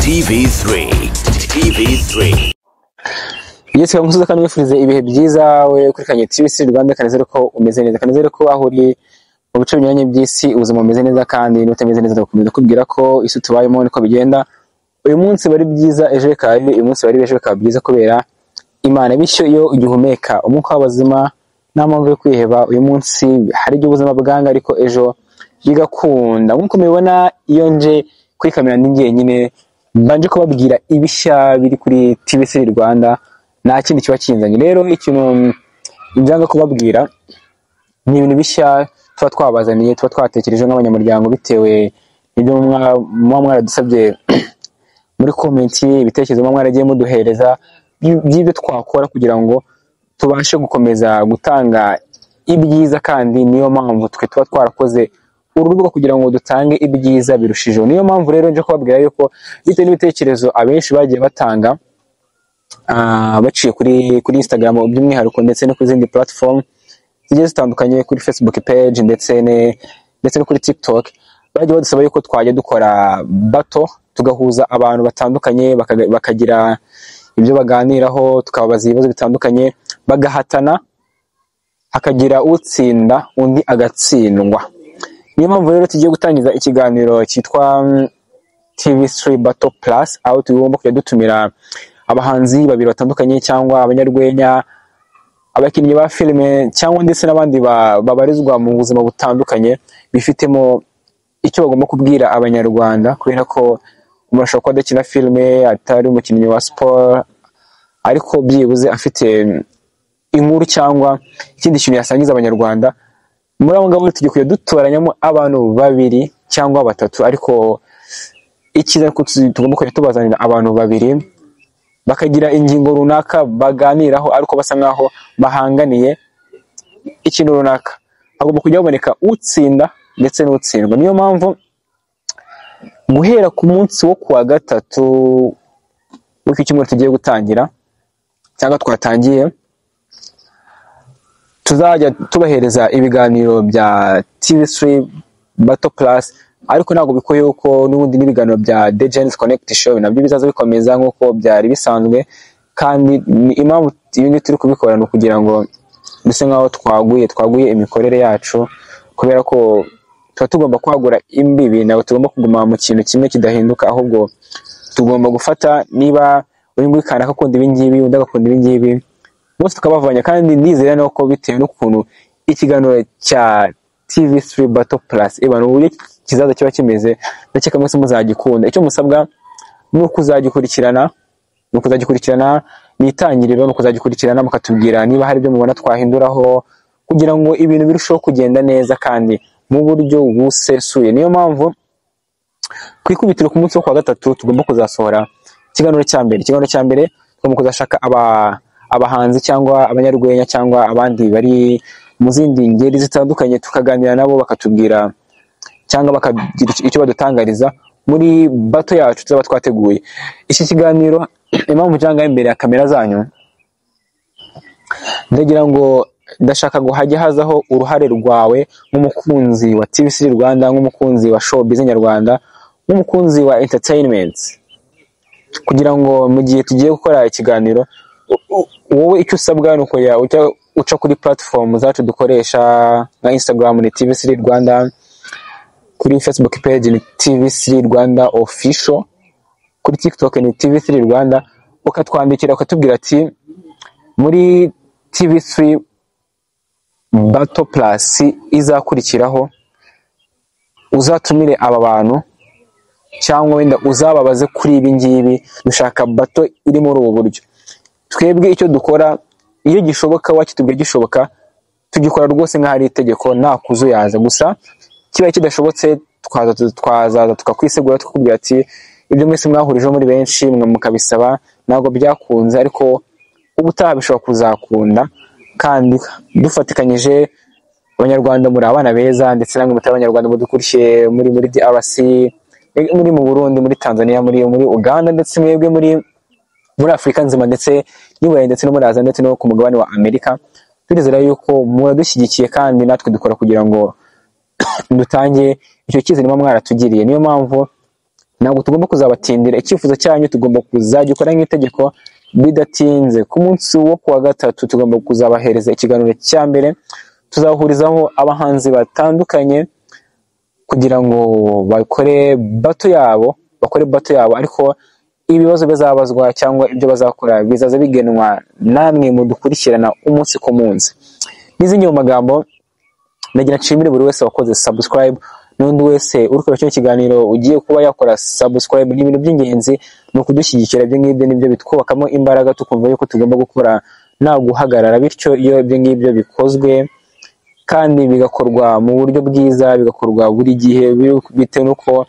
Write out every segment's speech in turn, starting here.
TV3 TV3 Yes, kamusuza kandi wifurize ibihe byiza we kuri Kanye TV Rwanda, kanezere ko umeze neza, kanezere ko aho uri mu bice binyuranye by'isi ubuzima umeze neza, kandi n'utameze neza ndakomeza kubwira ko isi tubayemo niko bigenda. Uyu munsi bari byiza, ejo kabi, uyu munsi bari bejo kabi byiza kubera Imana. Bityo iyo ugihumeka umwuka w'abazima nta mpamvu yo kwiheba. Uyu munsi hari ibyo ubuzima bwanga, ariko ejo bigakunda. Nkuko mubibona iyo nje kuri kamera ndi njyenyine, mbanje kubabwira ibishya biri kuri TV3 Rwanda, nta kindi kiba kinzanye. Rero ikintu njanga kubabwira ni ibintu bishya tuba twabazaniye, tuba twatekereje nk'abanyamuryango bitewe n'ibyo muba mwaradusabye muri comment, ibitekerezo muba mwaragiye muduhereza by'ibyo twakora kugira ngo tubashe gukomeza gutanga ibyiza. Kandi niyo mpamvu twe tuba twarakoze urubuga kugira ngo dutange ibyiza birushijeho. Niyo mpamvu rero nje kubabwira yuko bitewe n'ibitekerezo abenshi bagiye batanga baciye kuri Instagram by'umwihariko, ndetse no ku zindi platform zigiye zitandukanye, kuri Facebook page ndetse no kuri TikTok, bagiye badusaba yuko twajya dukora battle, tugahuza abantu batandukanye bakagira ibyo baganiraho, tukababaza ibibazo bitandukanye, bagahatana, hakagira utsinda undi agatsindwa. Niyo mpamvu rero tugiye gutangiza ikiganiro cyitwa TV3 Battle Plus, aho tugomba kujya dutumira abahanzi babiri batandukanye, cyangwa abanyarwenya, abakinnyi ba filime, cyangwa ndetse n'abandi babarizwa mu buzima butandukanye bifitemo icyo bagomba kubwira abanyarwanda, kubera ko umuntu ashobora kuba adakina filime, atari umukinnyi wa sport, ariko byibuze afite inkuru cyangwa ikindi kintu yasangiza abanyarwanda. Muri abo ngabo tugiye kujya dutoranyamo abantu babiri cyangwa batatu, ariko ikiza ko tugomba kujya tubazanira abantu babiri bakagira ingingo runaka baganiraho, ariko basa nkaho bahanganiye ikintu runaka. Hagomba kujya haboneka utsinda ndetse n'utsindwa. Niyo mpamvu guhera ku munsi wo kuwa gatatu w'iki cyumweru tugiye gutangira, cyangwa twatangiye, tuzajya tubahereza ibiganiro bya TV3 Battle Plus, ariko ntabwo bikoye yuko n'ubundi n'ibiganiro bya The Gens Connect Show nabyo bizaza bikomeza nk'uko byari bisanzwe. Kandi impamvu ibi turi kubikora ni ukugira ngo duse nkaho twaguye imikorere yacu, kubera ko tuba tugomba kwagura imbibi, ntabwo tugomba kuguma mu kintu kimwe kidahinduka, ahubwo tugomba gufata niba uyu nguyu kanaka akunda ibi ngibi, undi agakunda ibi ngibi, bose tukabavanya. Kandi ndizera nuko bitewe n'ukuntu ikiganiro cya TV3 Battle Plus uburyo kizaza kiba kimeze, ndakeka mwese muzagikunda. Icyo musabwa ni ukuzagikurikirana, ni itangiriro, ni ukuzagikurikirana mukatubwira niba hari ibyo mubona twahinduraho, kugira ngo ibintu birusheho kugenda neza kandi mu buryo busesuye. Niyo mpamvu ku ikubitiro ku munsi wo kuwa gatatu tugomba kuzasohora ikiganiro cya mbere. Tugomba kuzashaka abahanzi cyangwa abanyarwenya cyangwa abandi bari mu zindi ngeri zitandukanye, tukaganira nabo bakatubwira cyangwa bakagira icyo badutangariza muri bato yacu tuzaba twateguye. Iki kiganiro impamvu cyangwa imbere ya kamera zanyu, ndagira ngo ndashaka ngo hajye hazaho uruhare rwawe nk'umukunzi wa TV3 Rwanda, nk'umukunzi wa showbiz nyarwanda, nk'umukunzi wa entertainment, kugira ngo mu gihe tugiye gukora ikiganiro, wowe icyo usabwa ni uko uca kuri platform zacu dukoresha nka Instagram ni TV3 Rwanda, kuri Facebook page ni TV3 Rwanda official, kuri TikTok ni TV3 Rwanda, ukatwandikira ukatubwira ati muri TV3 Battle Plus izakurikiraho uzatumire aba bantu, cyangwa wenda uzababaze kuri ibi ngibi, dushaka battle iri muri ubu buryo. Twebwe icyo dukora, iyo gishoboka wakitubwiye gishoboka, tugikora rwose nk'ahari itegeko, nta kuzuyaza. Gusa kibaye kidashobotse twazaza tukakwisegura, tukubwira ati ibyo mwese mwahurijeho muri benshi mukabisaba ntabwo byakunze, ariko ubutaha bishobora kuzakunda. Kandi dufatikanyije, abanyarwanda muri abana beza, ndetse namwe mutari abanyarwanda mudukurikiye muri DRC, muri mu Burundi, muri Tanzania, muri Uganda, ndetse mwebwe muri Afurika nzima, ndetse n'Uburayi, ndetse no muri Aziya, ndetse no ku mugabane wa Amerika. Turizera yuko muradushyigikiye, kandi natwe dukora kugira ngo dutange icyo cyizere muba mwaratugiriye. Niyo mpamvu ntabwo tugomba kuzabatindira. Icyifuzo cyanyu tugomba kuzagikora nk'itegeko bidatinze. Ku munsi wo kuwa gatatu tugomba kuzabahereza ikiganiro cya mbere, tuzahurizaho abahanzi batandukanye kugira ngo bakore bato yabo, ariko ibibazo bazabazwa cyangwa ibyo bazakora bizaza bigenwa namwe mudukurikirana umunsi ku munsi. N'izindi mu magambo, ndagira nshimire buri wese wakoze subscribe, n'undi wese uri gukora cyo kiganiro ugiye kuba yakora subscribe. Ni ibintu by'ingenzi, no kudushyigikira. Ibyo ngibyo nibyo bitwubakamo imbaraga, tukumva yuko tugomba gukora nta guhagarara. Bityo iyo ibyo ngibyo bikozwe kandi bigakorwa mu buryo bwiza, bigakorwa buri gihe, bitewe n'uko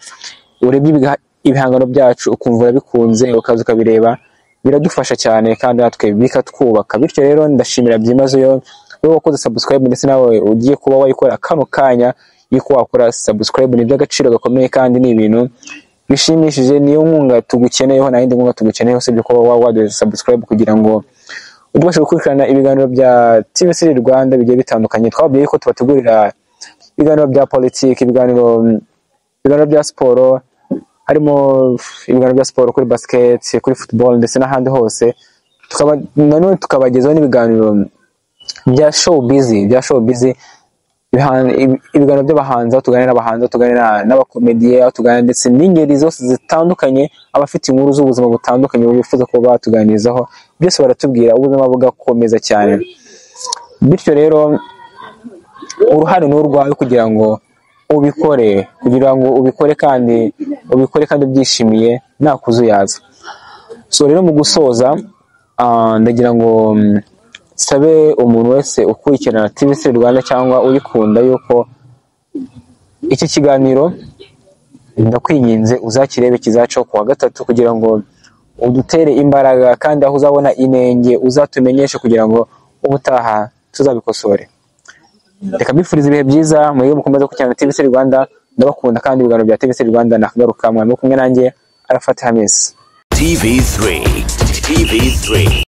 urebye ibihangano byacu ukumva urabikunze, ukaza ukabireba, biradufasha cyane kandi natwe bikatwubaka. Bityo rero ndashimira byimazeyo wowe wakoze subscribe, ndetse nawe ugiye kuba wayikora kano kanya yuko wakora subscribe. Ni by'agaciro gakomeye kandi ni ibintu bishimishije. Niyo nkunga tugukeneyeho, nta yindi nkunga tugukeneyeho usibye kuba waduha subscribe kugira ngo ubashe gukurikirana ibiganiro bya TVC Rwanda bigiye bitandukanye. Twababwiye ko tubategurira ibiganiro bya politiki, ibiganiro bya siporo, harimo ibiganiro bya siporo kuri basket, kuri football ndetse n'ahandi hose. Nanone tukabagezaho n'ibiganiro bya showbiz, ibiganiro by'abahanzi, aho tuganira n'abahanzi, aho tuganira n'abakomediye, aho tuganira ndetse n'ingeri zose zitandukanye, abafite inkuru z'ubuzima butandukanye bifuza kuba batuganirizaho, byose baratubwira, ubuzima bugakomeza cyane. Bityo rero uruhare ni urwawe kugira ngo ubikore kandi ubyishimiye nta kuzuyaza. So rero mu gusoza, ndagira ngo sabe umuntu wese ukurikirana TVC Rwanda cyangwa uyikunda yuko iki kiganiro ndakwinginze uzakirebe, kizacaho kuwa gatatu, kugira ngo udutere imbaraga, kandi aho uzabona inenge uzatumenyeshe kugira ngo ubutaha tuzabikosore. Reka mbifurize ibihe byiza, muri mukomeze gukurikirana TVC Rwanda. Ndabakunda kandi ibiganiro bya TVC Rwanda nakagaruka mwari kumwe nanjye Arafat Hamis. TV3